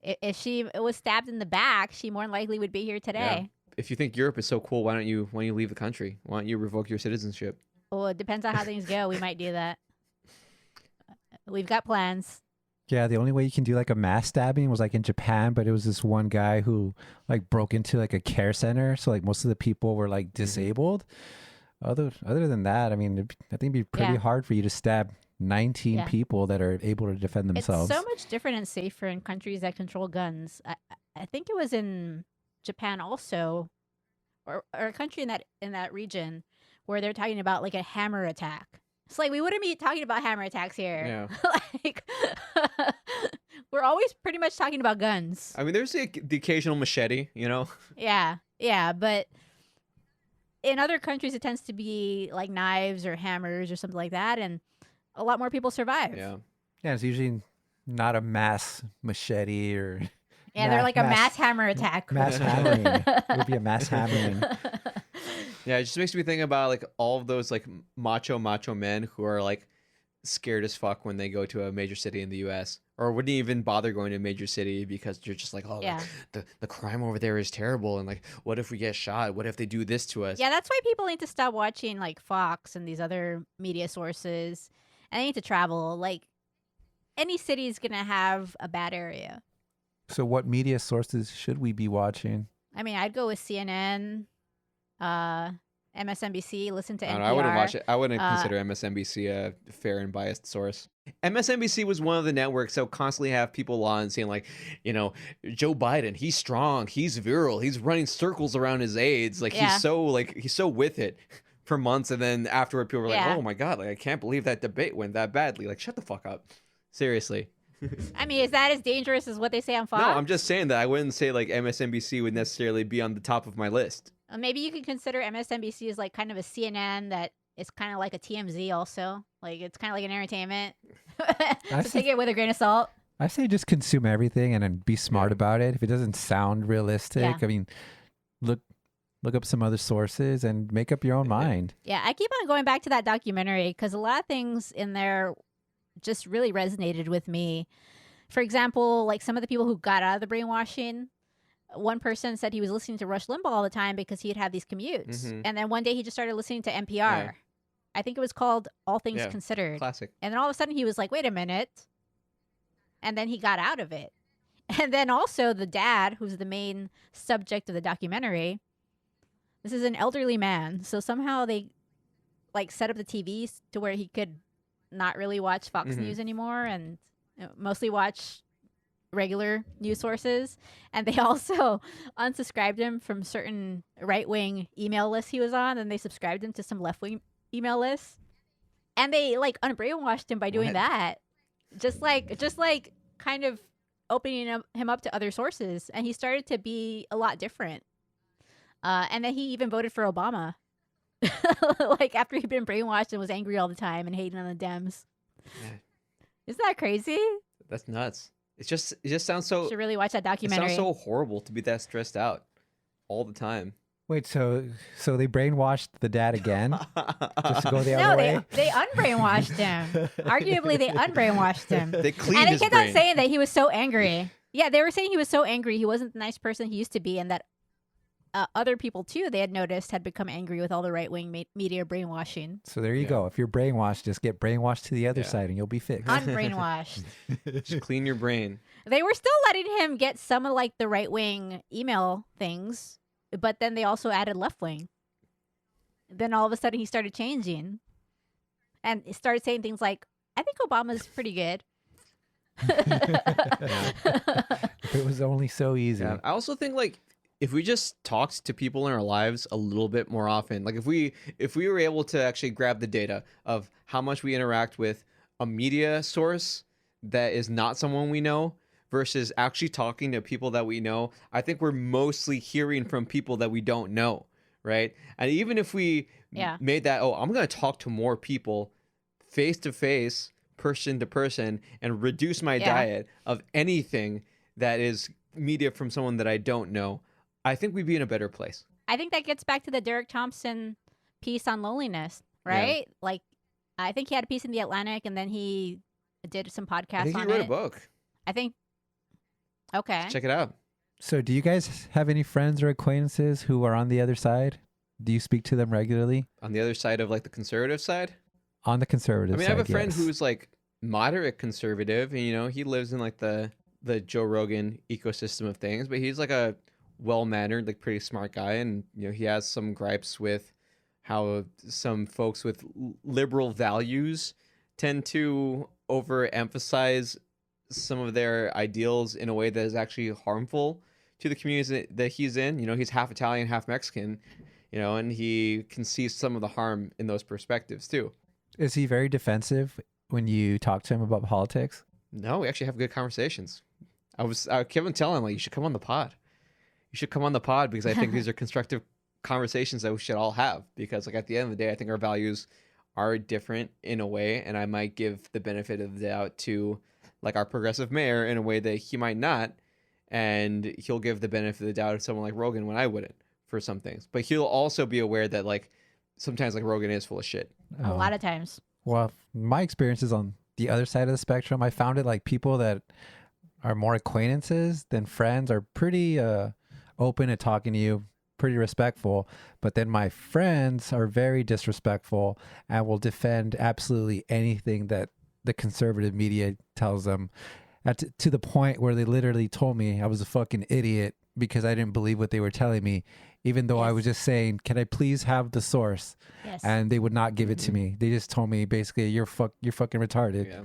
If she was stabbed in the back, she more than likely would be here today. If you think Europe is so cool, why don't you leave the country? Why don't you revoke your citizenship? Well, it depends on how things go. We might do that. We've got plans. Yeah, the only way you can do like a mass stabbing was like in Japan, but it was this one guy who like broke into like a care center. So like most of the people were like disabled. Other than that, I mean, I think it'd be pretty Yeah. hard for you to stab 19 Yeah. people that are able to defend themselves. It's so much different and safer in countries that control guns. I think it was in Japan also, or a country in that region where they're talking about like a hammer attack. It's like we wouldn't be talking about hammer attacks here. Yeah. Like we're always pretty much talking about guns. I mean, there's the occasional machete, you know? Yeah, but in other countries it tends to be like knives or hammers or something like that, and a lot more people survive. Yeah. Yeah, it's usually not a mass machete or Yeah, they're like a mass hammer attack. mass hammering. It would be a mass hammering. Yeah, it just makes me think about like all of those like macho men who are like scared as fuck when they go to a major city in the US, or wouldn't even bother going to a major city because you're just like, oh, Yeah. the crime over there is terrible, and like, what if we get shot? What if they do this to us? Yeah, that's why people need to stop watching like Fox and these other media sources, and they need to travel. Like any city is gonna have a bad area. So what media sources should we be watching? I mean, I'd go with CNN, MSNBC. Listen to I don't NPR. know, I wouldn't watch it. I wouldn't uh, consider MSNBC a fair and biased source. MSNBC was one of the networks that would constantly have people on saying like, you know, Joe Biden, he's strong, he's virile, he's running circles around his aides, like Yeah. he's so with it for months, and then afterward people were like, Yeah. oh my god, like I can't believe that debate went that badly. Like, shut the fuck up, seriously. I mean, is that as dangerous as what they say on Fox? No, I'm just saying that I wouldn't say like MSNBC would necessarily be on the top of my list. Maybe you could consider MSNBC as like kind of a CNN that is kind of like a TMZ also. Like it's kind of like an entertainment. So see- take it with a grain of salt. I say just consume everything and then be smart Yeah. about it. If it doesn't sound realistic, Yeah. I mean, look up some other sources and make up your own mind. Yeah, I keep on going back to that documentary because a lot of things in there just really resonated with me. For example, like some of the people who got out of the brainwashing, one person said he was listening to Rush Limbaugh all the time because he'd have these commutes. Mhm. And then one day he just started listening to NPR. Yeah. I think it was called All Things Yeah, Considered. Classic. And then all of a sudden he was like, wait a minute. And then he got out of it. And then also the dad, who's the main subject of the documentary, this is an elderly man. So somehow they like set up the TVs to where he could not really watch Fox Mhm. News anymore and mostly watch regular news sources. And they also unsubscribed him from certain right-wing email lists he was on, and they subscribed him to some left-wing email lists. And they like unbrainwashed him by doing What? that. Just like kind of opening him up to other sources, and he started to be a lot different. And then he even voted for Obama. Like after he'd been brainwashed and was angry all the time and hating on the Dems. Yeah. Isn't that crazy? That's nuts. It just sounds so. You should really watch that It documentary. sounds so horrible to be that stressed out all the time. Wait, so they brainwashed the dad again just to go the no, other way? they unbrainwashed him. Arguably, they unbrainwashed him. They cleaned And they his kept brain. on saying that he was so angry. Yeah, they were saying he was so angry. He wasn't the nice person he used to be, and that other people too they had noticed had become angry with all the right wing media brainwashing. So there you Yeah. go. If you're brainwashed, just get brainwashed to the other Yeah. side and you'll be fixed. Unbrainwashed. Just clean your brain. They were still letting him get some of like the right wing email things, but then they also added left wing. Then all of a sudden he started changing and he started saying things like, I think Obama's pretty good. If it was only so easy. Yeah. I also think like if we just talked to people in our lives a little bit more often, like if we were able to actually grab the data of how much we interact with a media source that is not someone we know versus actually talking to people that we know, I think we're mostly hearing from people that we don't know, right? And even if we Yeah. made that, oh, I'm going to talk to more people face to face, person to person, and reduce my Yeah. diet of anything that is media from someone that I don't know, I think we'd be in a better place. I think that gets back to the Derek Thompson piece on loneliness, right? Like, I think he had a piece in the Atlantic, and then he did some podcasts I think he on wrote it. a book. I think. Okay. Check it out. So do you guys have any friends or acquaintances who are on the other side? Do you speak to them regularly? On the other side of like the conservative side, On the conservative I mean, side, I have a friend yes. who's like moderate conservative, and he lives in like the Joe Rogan ecosystem of things, but he's like a well-mannered, like pretty smart guy, and he has some gripes with how some folks with liberal values tend to overemphasize some of their ideals in a way that is actually harmful to the communities that he's in. He's half Italian, half Mexican, and he can see some of the harm in those perspectives too. Is he very defensive when you talk to him about politics? No, we actually have good conversations. I kept on telling him, like, you should come on the pod. You should come on the pod because I think these are constructive conversations that we should all have, because like at the end of the day, I think our values are different in a way, and I might give the benefit of the doubt to like our progressive mayor in a way that he might not, and he'll give the benefit of the doubt to someone like Rogan when I wouldn't for some things. But he'll also be aware that like sometimes like Rogan is full of shit. A lot of times. Well, my experience is on the other side of the spectrum. I found it like people that are more acquaintances than friends are pretty open to talking to you, pretty respectful. But then my friends are very disrespectful and will defend absolutely anything that the conservative media tells them, to the point where they literally told me I was a fucking idiot because I didn't believe what they were telling me, even though I was just saying, can I please have the source? Yes. And they would not give it to me. They just told me basically, you're fucking retarded. Yeah.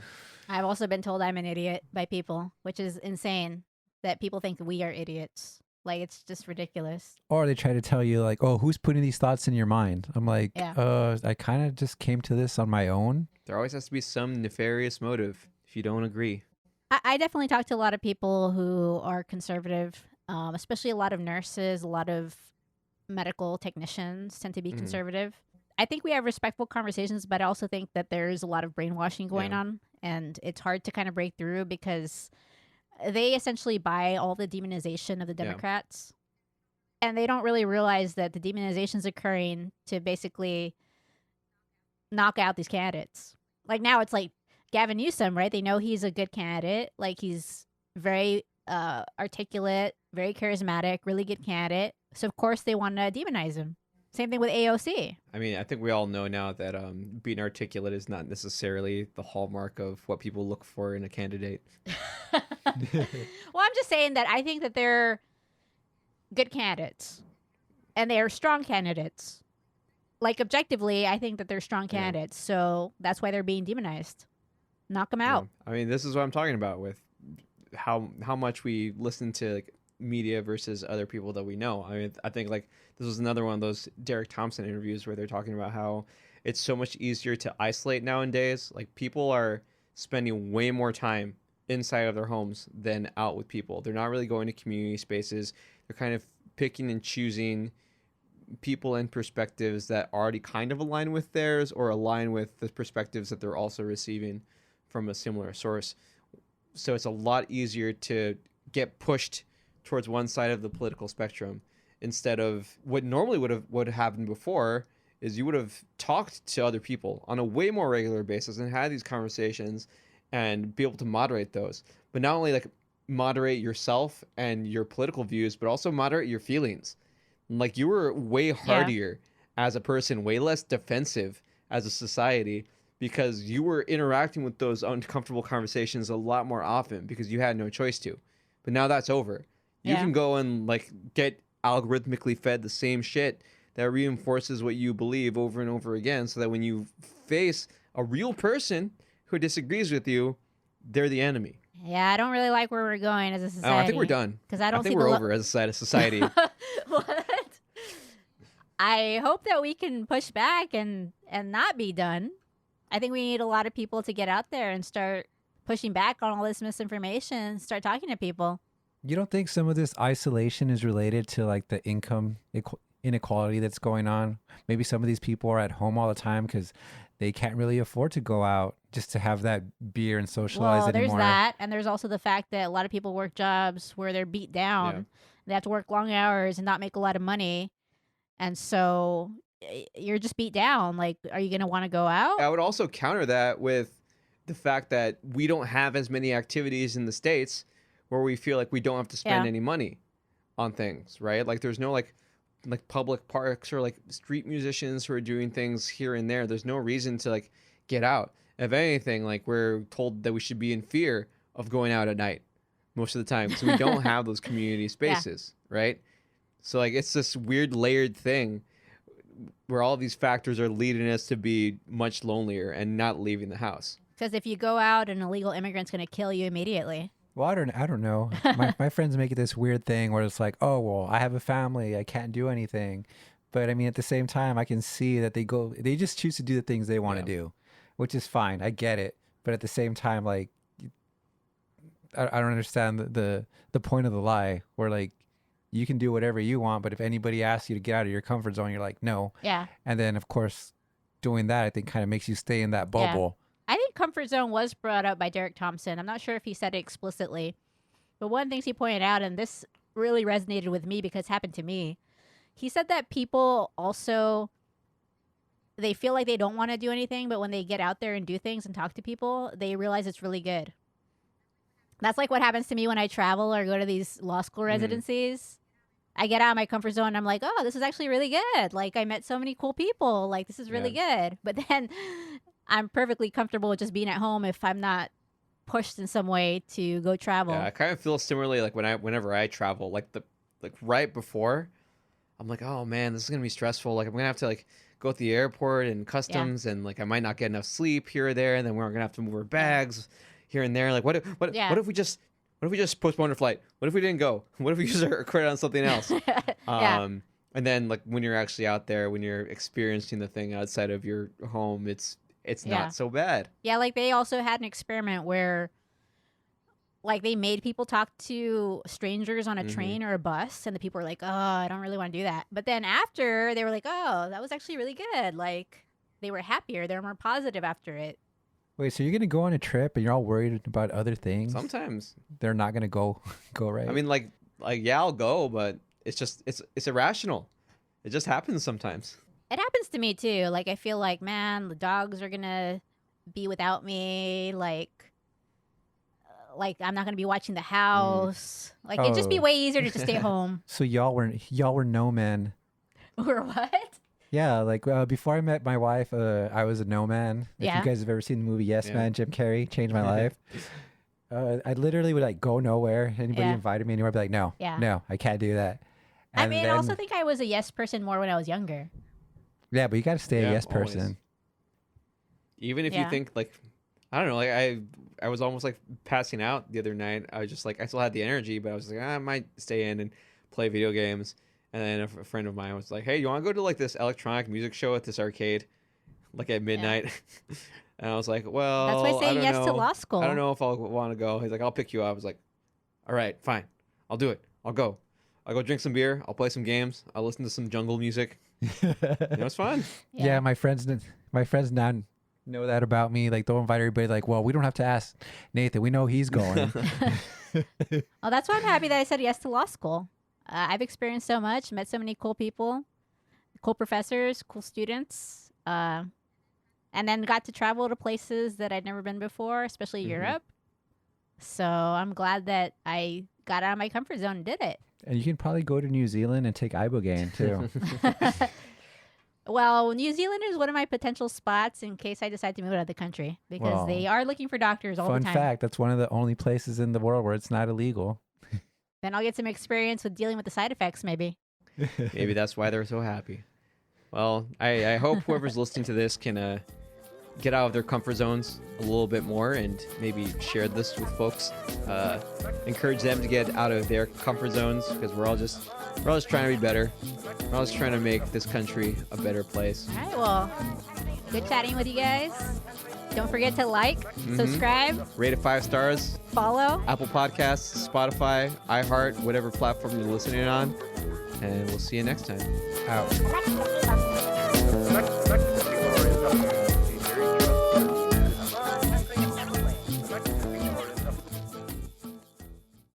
I've also been told I'm an idiot by people, which is insane that people think we are idiots. Like, it's just ridiculous. Or they try to tell you like, oh, who's putting these thoughts in your mind? I'm like, Yeah. I kind of just came to this on my own. There always has to be some nefarious motive if you don't agree. I definitely talk to a lot of people who are conservative, especially a lot of nurses, a lot of medical technicians tend to be conservative. I think we have respectful conversations, but I also think that there's a lot of brainwashing going on, and it's hard to kind of break through because they essentially buy all the demonization of the Democrats, and they don't really realize that the demonization is occurring to basically knock out these candidates. Like now it's like Gavin Newsom, right? They know he's a good candidate. Like he's very articulate, very charismatic, really good candidate. So of course they want to demonize him. Same thing with AOC. I mean, I think we all know now that being articulate is not necessarily the hallmark of what people look for in a candidate. Well, I'm just saying that I think that they're good candidates and they are strong candidates. Like objectively, I think that they're strong candidates. So that's why they're being demonized. Knock them out. I mean, this is what I'm talking about with how much we listen to like media versus other people that we know. I mean, I think like this was another one of those Derek Thompson interviews where they're talking about how it's so much easier to isolate nowadays. Like people are spending way more time inside of their homes than out with people. They're not really going to community spaces. They're kind of picking and choosing people and perspectives that already kind of align with theirs or align with the perspectives that they're also receiving from a similar source. So it's a lot easier to get pushed towards one side of the political spectrum instead of what normally would have happened before is you would have talked to other people on a way more regular basis and had these conversations and be able to moderate those. But not only like moderate yourself and your political views, but also moderate your feelings. Like you were way hardier as a person, way less defensive as a society because you were interacting with those uncomfortable conversations a lot more often because you had no choice to. But now that's over. You can go and like get algorithmically fed the same shit that reinforces what you believe over and over again so that when you face a real person who disagrees with you, they're the enemy. Yeah, I don't really like where we're going as a society. Oh, I think we're done. Because I think we're over as a society. What? I hope that we can push back and not be done. I think we need a lot of people to get out there and start pushing back on all this misinformation, start talking to people. You don't think some of this isolation is related to like the income inequality that's going on? Maybe some of these people are at home all the time because they can't really afford to go out just to have that beer and socialize anymore. There's that. And there's also the fact that a lot of people work jobs where they're beat down. Yeah. They have to work long hours and not make a lot of money. And so you're just beat down. Like, are you going to want to go out? I would also counter that with the fact that we don't have as many activities in the States where we feel like we don't have to spend any money on things, right? Like there's no like public parks or like street musicians who are doing things here and there. There's no reason to like get out. If anything, like we're told that we should be in fear of going out at night most of the time, so we don't have those community spaces, right? So like it's this weird layered thing where all these factors are leading us to be much lonelier and not leaving the house. Because if you go out, an illegal immigrant's going to kill you immediately. Well, I don't know. My friends make it this weird thing where it's like, oh, well, I have a family. I can't do anything. But I mean, at the same time, I can see that they just choose to do the things they want to do, which is fine. I get it. But at the same time, like, I don't understand the point of the lie where like, you can do whatever you want, but if anybody asks you to get out of your comfort zone, you're like, no. Yeah. And then, of course, doing that, I think, kind of makes you stay in that bubble. I think comfort zone was brought up by Derek Thompson. I'm not sure if he said it explicitly, but one of the things he pointed out, and this really resonated with me because it happened to me, he said that people also, they feel like they don't want to do anything, but when they get out there and do things and talk to people, they realize it's really good. That's like what happens to me when I travel or go to these law school residencies. I get out of my comfort zone and I'm like, oh, this is actually really good. Like, I met so many cool people. Like, this is really good. But then I'm perfectly comfortable with just being at home if I'm not pushed in some way to go travel. Yeah, I kind of feel similarly like whenever I travel, like right before, I'm like, oh man, this is gonna be stressful. Like I'm gonna have to like go to the airport and customs, and like I might not get enough sleep here or there, and then we're gonna have to move our bags here and there. Like what if we just postponed a flight? What if we didn't go? What if we used our credit on something else? And then like when you're actually out there, when you're experiencing the thing outside of your home, it's not so bad. Yeah, like they also had an experiment where like they made people talk to strangers on a train or a bus, and the people were like, oh, I don't really want to do that. But then after, they were like, oh, that was actually really good. Like they were happier. They were more positive after it. Wait, so you're going to go on a trip and you're all worried about other things? Sometimes. They're not going to go right? I mean, like yeah, I'll go, but it's irrational. It just happens sometimes. It happens to me too. Like I feel like, man, the dogs are gonna be without me. Like I'm not gonna be watching the house. Like it'd just be way easier to just stay home. So y'all were no men. Or what? Yeah, like before I met my wife, I was a no man. If you guys have ever seen the movie Yes Man, Jim Carrey, changed my life. I literally would like go nowhere. Anybody invited me anywhere, I'd be like, no, I can't do that. And I also think I was a yes person more when I was younger. Yeah, but you got to stay a yes person. Always. Even if you think like, I don't know, like I was almost like passing out the other night. I was just like, I still had the energy, but I was like, I might stay in and play video games. And then a friend of mine was like, hey, you want to go to like this electronic music show at this arcade, like at midnight? Yeah. And I was like, well, that's why saying yes to law school. I don't know if I'll want to go. He's like, I'll pick you up. I was like, all right, fine. I'll do it. I'll go. I'll go drink some beer. I'll play some games. I'll listen to some jungle music. It's fun. Yeah, my friends now know that about me. Like they'll invite everybody. Like, well, we don't have to ask Nathan. We know he's going. Oh, that's why I'm happy that I said yes to law school. I've experienced so much, met so many cool people, cool professors, cool students, and then got to travel to places that I'd never been before, especially Europe. So I'm glad that I got out of my comfort zone and did it. And you can probably go to New Zealand and take ibogaine too. Well, New Zealand is one of my potential spots in case I decide to move out of the country because they are looking for doctors all the time. Fun fact, that's one of the only places in the world where it's not illegal. Then I'll get some experience with dealing with the side effects, maybe. Maybe that's why they're so happy. Well, I hope whoever's listening to this can get out of their comfort zones a little bit more and maybe share this with folks. Encourage them to get out of their comfort zones because we're all just trying to be better. We're all just trying to make this country a better place. All right, well, good chatting with you guys. Don't forget to like, subscribe, rate it 5 stars, follow Apple Podcasts, Spotify, iHeart, whatever platform you're listening on, and we'll see you next time. Out.